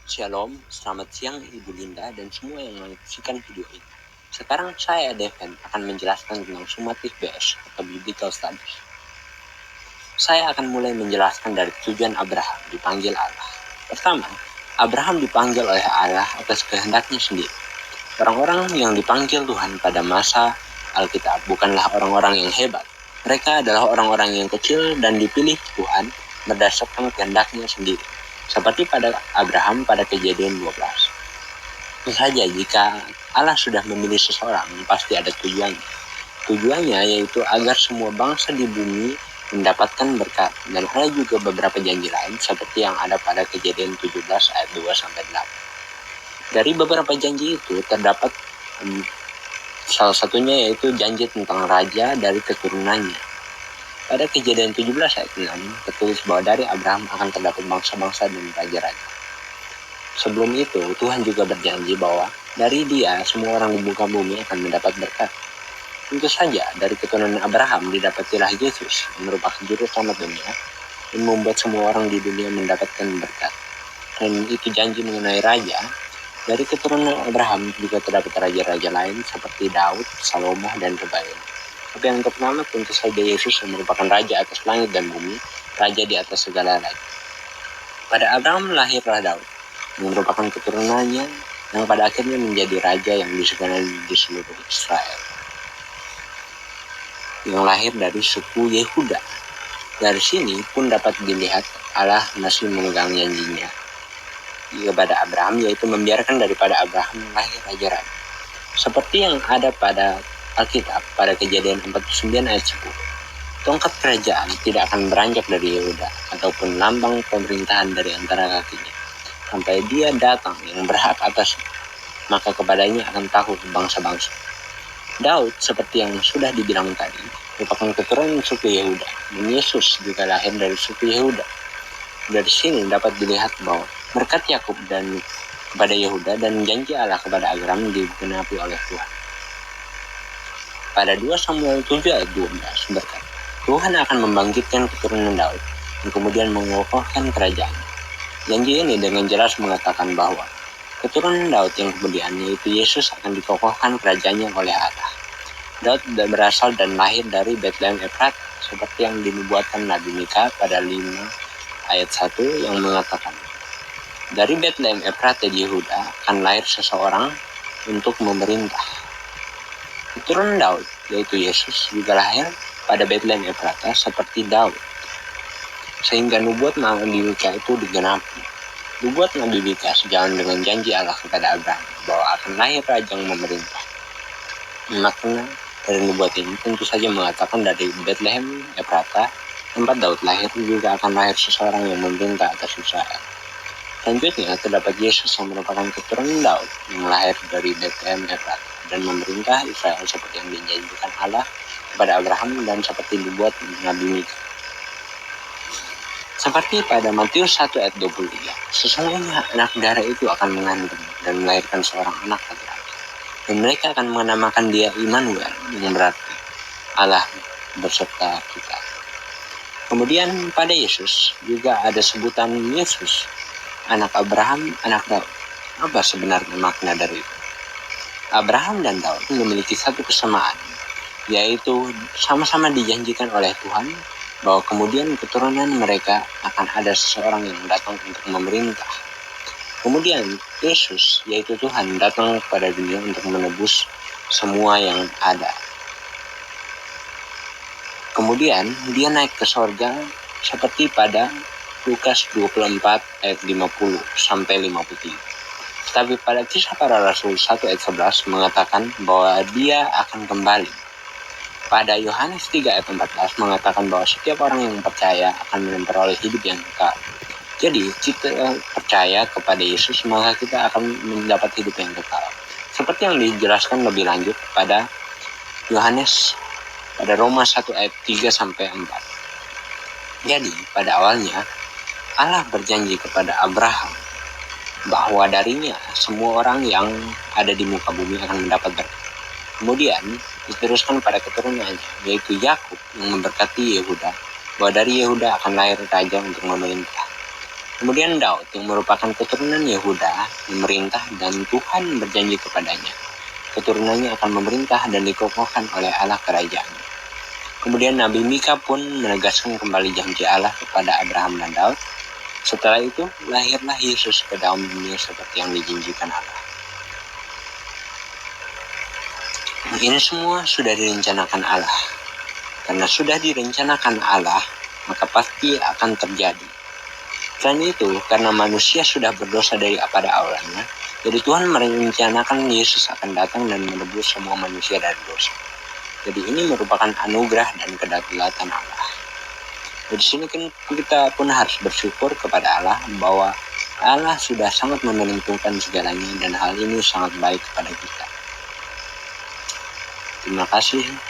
Shalom, selamat siang Ibu Linda dan semua yang menyaksikan video ini. Sekarang saya, Devin, akan menjelaskan tentang summative BS atau Biblical Studies. Saya akan mulai menjelaskan dari tujuan Abraham dipanggil Allah. Pertama, Abraham dipanggil oleh Allah atas kehendaknya sendiri. Orang-orang yang dipanggil Tuhan pada masa Alkitab bukanlah orang-orang yang hebat. Mereka adalah orang-orang yang kecil dan dipilih Tuhan berdasarkan kehendaknya sendiri. Seperti pada Abraham pada Kejadian 12. Tentu saja jika Allah sudah memilih seseorang, pasti ada tujuannya. Tujuannya yaitu agar semua bangsa di bumi mendapatkan berkat. Dan ada juga beberapa janji lain seperti yang ada pada Kejadian 17 ayat 2-8. Dari beberapa janji itu terdapat salah satunya yaitu janji tentang raja dari keturunannya. Pada Kejadian 17 ayat 6 tertulis bahwa dari Abraham akan terdapat bangsa-bangsa dan raja-raja. Sebelum itu, Tuhan juga berjanji bahwa dari dia semua orang di muka bumi akan mendapat berkat. Tentu saja, dari keturunan Abraham didapatilah Yesus yang merupakan juru selamat dunia dan membuat semua orang di dunia mendapatkan berkat. Dan itu janji mengenai raja. Dari keturunan Abraham juga terdapat raja-raja lain seperti Daud, Salomo, dan sebagainya. Tapi yang pertama tentu saja Yesus yang merupakan raja atas langit dan bumi, raja di atas segala raja. Pada Abraham lahirlah Daud, yang merupakan keturunannya yang pada akhirnya menjadi raja yang disegani di seluruh Israel. Yang lahir dari suku Yehuda. Dari sini pun dapat dilihat Allah masih memegang janjinya kepada Abraham, yaitu membiarkan daripada Abraham lahir raja-raja. Seperti yang ada pada Alkitab pada Kejadian 49 ayat 10. Tongkat kerajaan tidak akan beranjak dari Yehuda ataupun lambang pemerintahan dari antara kakinya sampai dia datang yang berhak atasnya, maka kepadanya akan takut bangsa-bangsa. Daud, seperti yang sudah dibilang tadi, merupakan keturunan suku Yehuda, dan Yesus juga lahir dari suku Yehuda. Dari sini dapat dilihat bahwa berkat Yakub dan kepada Yehuda dan janji Allah kepada Abraham digenapi oleh Tuhan. Pada 2 Samuel 7 ayat 12 berkata, Tuhan akan membangkitkan keturunan Daud dan kemudian mengokohkan kerajaan. Janji ini dengan jelas mengatakan bahwa keturunan Daud yang kemudian yaitu Yesus akan dikokohkan kerajaannya oleh Allah. Daud berasal dan lahir dari Bethlehem Efrat seperti yang dinubuatkan Nabi Mika pada 5 ayat 1 yang mengatakan, dari Bethlehem Efrat di Yehuda akan lahir seseorang untuk memerintah. Keturunan Daud, yaitu Yesus, juga lahir pada Bethlehem Efrata seperti Daud. Sehingga nubuat Nabi Mika itu digenapi. Nubuat Nabi Mika sejalan dengan janji Allah kepada Abraham bahwa akan lahir raja yang memerintah. Makna dari nubuat ini tentu saja mengatakan dari Bethlehem Efrata, tempat Daud lahir, juga akan lahir seseorang yang memerintah atas Israel. Selanjutnya terdapat Yesus yang merupakan keturunan Daud yang lahir dari Bethlehem Efrata dan memerintah Israel seperti yang dijanjikan Allah kepada Abraham dan seperti dibuat Nabi Mika. Seperti pada Matius 1 ayat 23, sesungguhnya anak darah itu akan mengandung dan melahirkan seorang anak laki-laki. Dan mereka akan menamakan dia Immanuel, yang berarti Allah beserta kita. Kemudian pada Yesus juga ada sebutan Yesus, anak Abraham, anak Daud. Apa sebenarnya makna dari itu? Abraham dan Daud memiliki satu kesamaan, yaitu sama-sama dijanjikan oleh Tuhan bahwa kemudian keturunan mereka akan ada seseorang yang datang untuk memerintah. Kemudian Yesus, yaitu Tuhan, datang kepada dunia untuk menebus semua yang ada. Kemudian dia naik ke sorga seperti pada Lukas 24 ayat 50 sampai 53. Tapi pada Kisah Para Rasul 1 ayat 11 mengatakan bahwa dia akan kembali. Pada Yohanes 3 ayat 14 mengatakan bahwa setiap orang yang percaya akan memperoleh hidup yang kekal. Jadi, jika percaya kepada Yesus, maka kita akan mendapat hidup yang kekal. Seperti yang dijelaskan lebih lanjut pada Yohanes pada Roma 1 ayat 3 sampai 4. Jadi, pada awalnya Allah berjanji kepada Abraham bahwa darinya semua orang yang ada di muka bumi akan mendapat berkat. Kemudian diteruskan pada keturunannya, yaitu Yakub yang memberkati Yehuda, bahwa dari Yehuda akan lahir raja untuk memerintah. Kemudian Daud yang merupakan keturunan Yehuda memerintah dan Tuhan berjanji kepadanya. Keturunannya akan memerintah dan dikokohkan oleh Allah kerajaan. Kemudian Nabi Mika pun menegaskan kembali janji Allah kepada Abraham dan Daud. Setelah itu lahirlah Yesus ke dalam dunia seperti yang dijanjikan Allah. Ini semua sudah direncanakan Allah. Karena sudah direncanakan Allah, maka pasti akan terjadi. Selain itu, karena manusia sudah berdosa daripada awalnya, jadi Tuhan merencanakan Yesus akan datang dan menebus semua manusia dari dosa. Jadi ini merupakan anugerah dan kedaulatan Allah. Di sini kan kita pun harus bersyukur kepada Allah bahwa Allah sudah sangat memenentukan segalanya dan hal ini sangat baik kepada kita. Terima kasih.